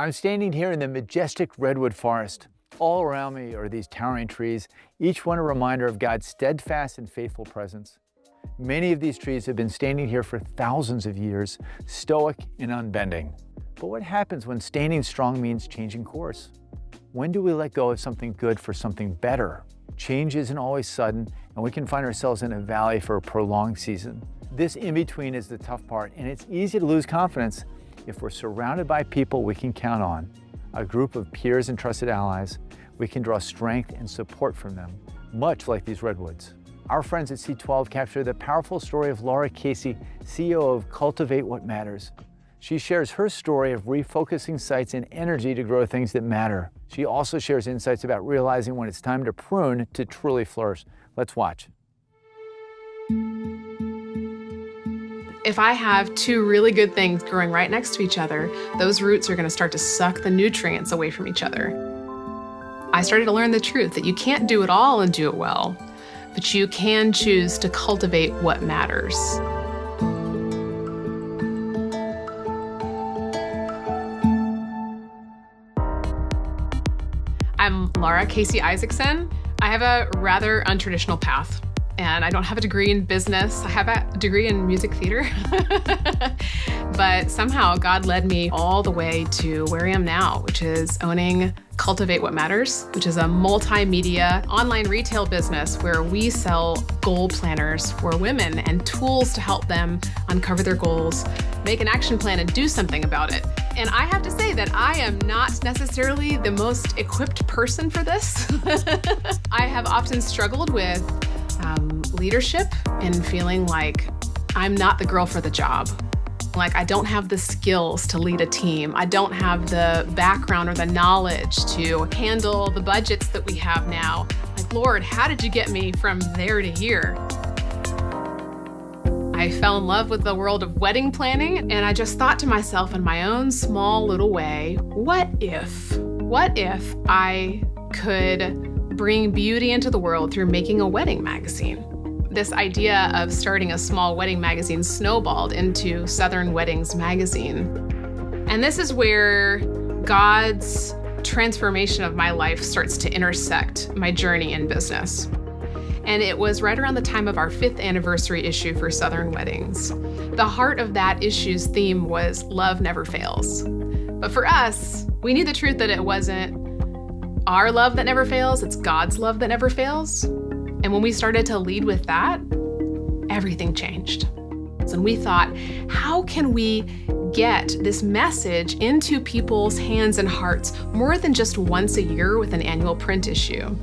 I'm standing here in the majestic redwood forest. All around me are these towering trees, each one a reminder of God's steadfast and faithful presence. Many of these trees have been standing here for thousands of years, stoic and unbending. But what happens when standing strong means changing course? When do we let go of something good for something better? Change isn't always sudden, and we can find ourselves in a valley for a prolonged season. This in-between is the tough part, and it's easy to lose confidence if we're surrounded by people we can count on, a group of peers and trusted allies. We can draw strength and support from them, much like these redwoods. Our friends at C12 capture the powerful story of Laura Casey, CEO of Cultivate What Matters. She shares her story of refocusing sights and energy to grow things that matter. She also shares insights about realizing when it's time to prune to truly flourish. Let's watch. If I have two really good things growing right next to each other, those roots are going to start to suck the nutrients away from each other. I started to learn the truth that you can't do it all and do it well, but you can choose to cultivate what matters. I'm Laura Casey Isaacson. I have a rather untraditional path, and I don't have a degree in business. I have a degree in music theater. But somehow God led me all the way to where I am now, which is owning Cultivate What Matters, which is a multimedia online retail business where we sell goal planners for women and tools to help them uncover their goals, make an action plan, and do something about it. And I have to say that I am not necessarily the most equipped person for this. I have often struggled with leadership and feeling like I'm not the girl for the job. Like I don't have the skills to lead a team. I don't have the background or the knowledge to handle the budgets that we have now. Like, Lord, how did you get me from there to here? I fell in love with the world of wedding planning, and I just thought to myself in my own small little way, what if I could bring beauty into the world through making a wedding magazine? This idea of starting a small wedding magazine snowballed into Southern Weddings magazine. And this is where God's transformation of my life starts to intersect my journey in business. And it was right around the time of our 5th anniversary issue for Southern Weddings. The heart of that issue's theme was love never fails. But for us, we knew the truth that it wasn't our love that never fails, it's God's love that never fails. And when we started to lead with that, everything changed. And we thought, how can we get this message into people's hands and hearts more than just once a year with an annual print issue?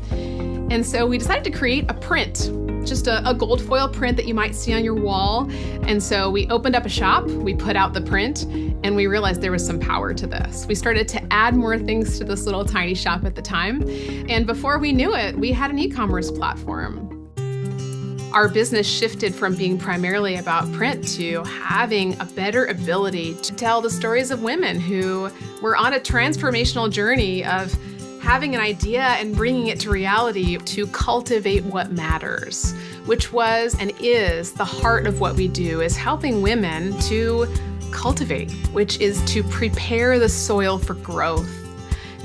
And so we decided to create a print, just a gold foil print that you might see on your wall. And so we opened up a shop, we put out the print, and we realized there was some power to this. We started to add more things to this little tiny shop at the time. And before we knew it, we had an e-commerce platform. Our business shifted from being primarily about print to having a better ability to tell the stories of women who were on a transformational journey of having an idea and bringing it to reality to cultivate what matters, which was and is the heart of what we do, is helping women to cultivate, which is to prepare the soil for growth.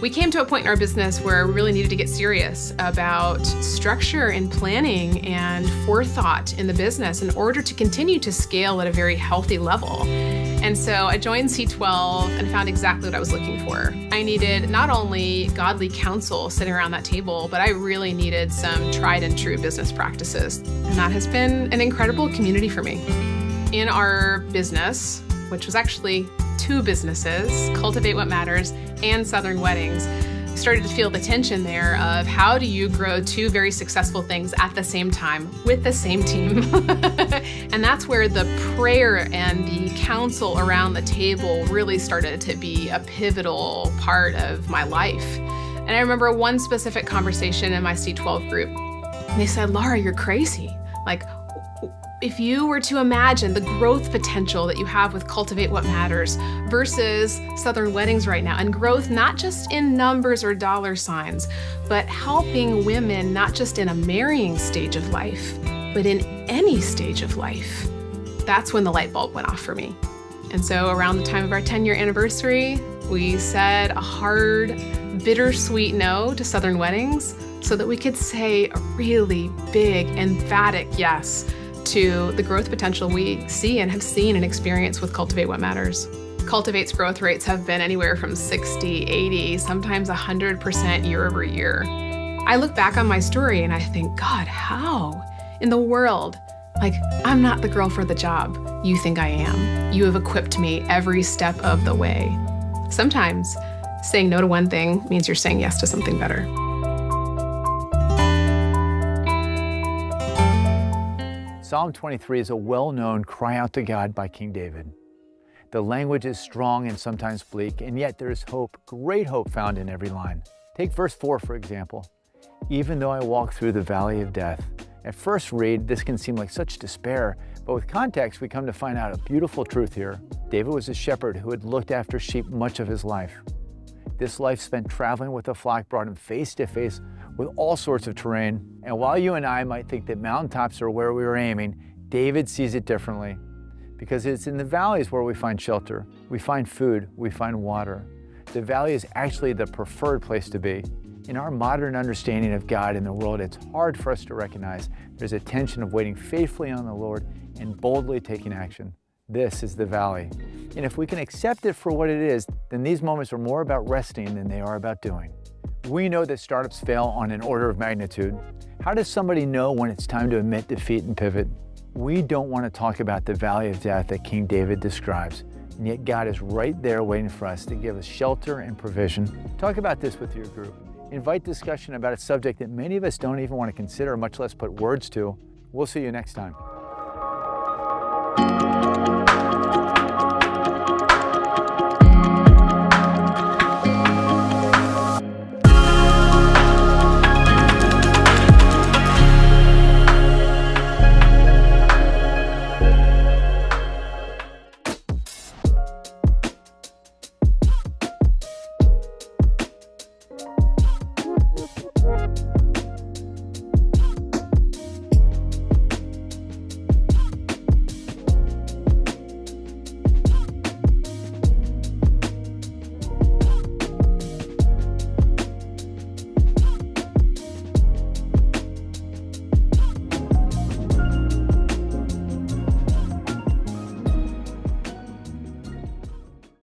We came to a point in our business where we really needed to get serious about structure and planning and forethought in the business in order to continue to scale at a very healthy level. And so I joined C12 and found exactly what I was looking for. I needed not only godly counsel sitting around that table, but I really needed some tried and true business practices. And that has been an incredible community for me. In our business, which was actually 2 businesses, Cultivate What Matters and Southern Weddings, I started to feel the tension there of how do you grow 2 very successful things at the same time with the same team? And that's where the prayer and the counsel around the table really started to be a pivotal part of my life. And I remember one specific conversation in my C12 group. And they said, Laura, you're crazy. Like, if you were to imagine the growth potential that you have with Cultivate What Matters versus Southern Weddings right now, and growth not just in numbers or dollar signs, but helping women not just in a marrying stage of life, but in any stage of life, that's when the light bulb went off for me. And so around the time of our 10-year anniversary, We said a hard, bittersweet no to Southern weddings so that we could say a really big, emphatic yes to the growth potential we see and have seen and experienced with Cultivate What Matters. Cultivate's growth rates have been anywhere from 60, 80, sometimes 100% year over year. I look back on my story and I think, God, how in the world? Like, I'm not the girl for the job you think I am. You have equipped me every step of the way. Sometimes saying no to one thing means you're saying yes to something better. Psalm 23 is a well-known cry out to God by King David. The language is strong and sometimes bleak, and yet there is hope, great hope found in every line. Take verse 4, for example. Even though I walk through the valley of death. At first read, this can seem like such despair, but with context, we come to find out a beautiful truth here. David was a shepherd who had looked after sheep much of his life. This life spent traveling with the flock brought him face to face with all sorts of terrain. And while you and I might think that mountaintops are where we were aiming, David sees it differently. Because it's in the valleys where we find shelter, we find food, we find water. The valley is actually the preferred place to be. In our modern understanding of God and the world, it's hard for us to recognize there's a tension of waiting faithfully on the Lord and boldly taking action. This is the valley. And if we can accept it for what it is, then these moments are more about resting than they are about doing. We know that startups fail on an order of magnitude. How does somebody know when it's time to admit defeat and pivot? We don't want to talk about the valley of death that King David describes, and yet God is right there waiting for us to give us shelter and provision. Talk about this with your group. Invite discussion about a subject that many of us don't even want to consider, much less put words to. We'll see you next time.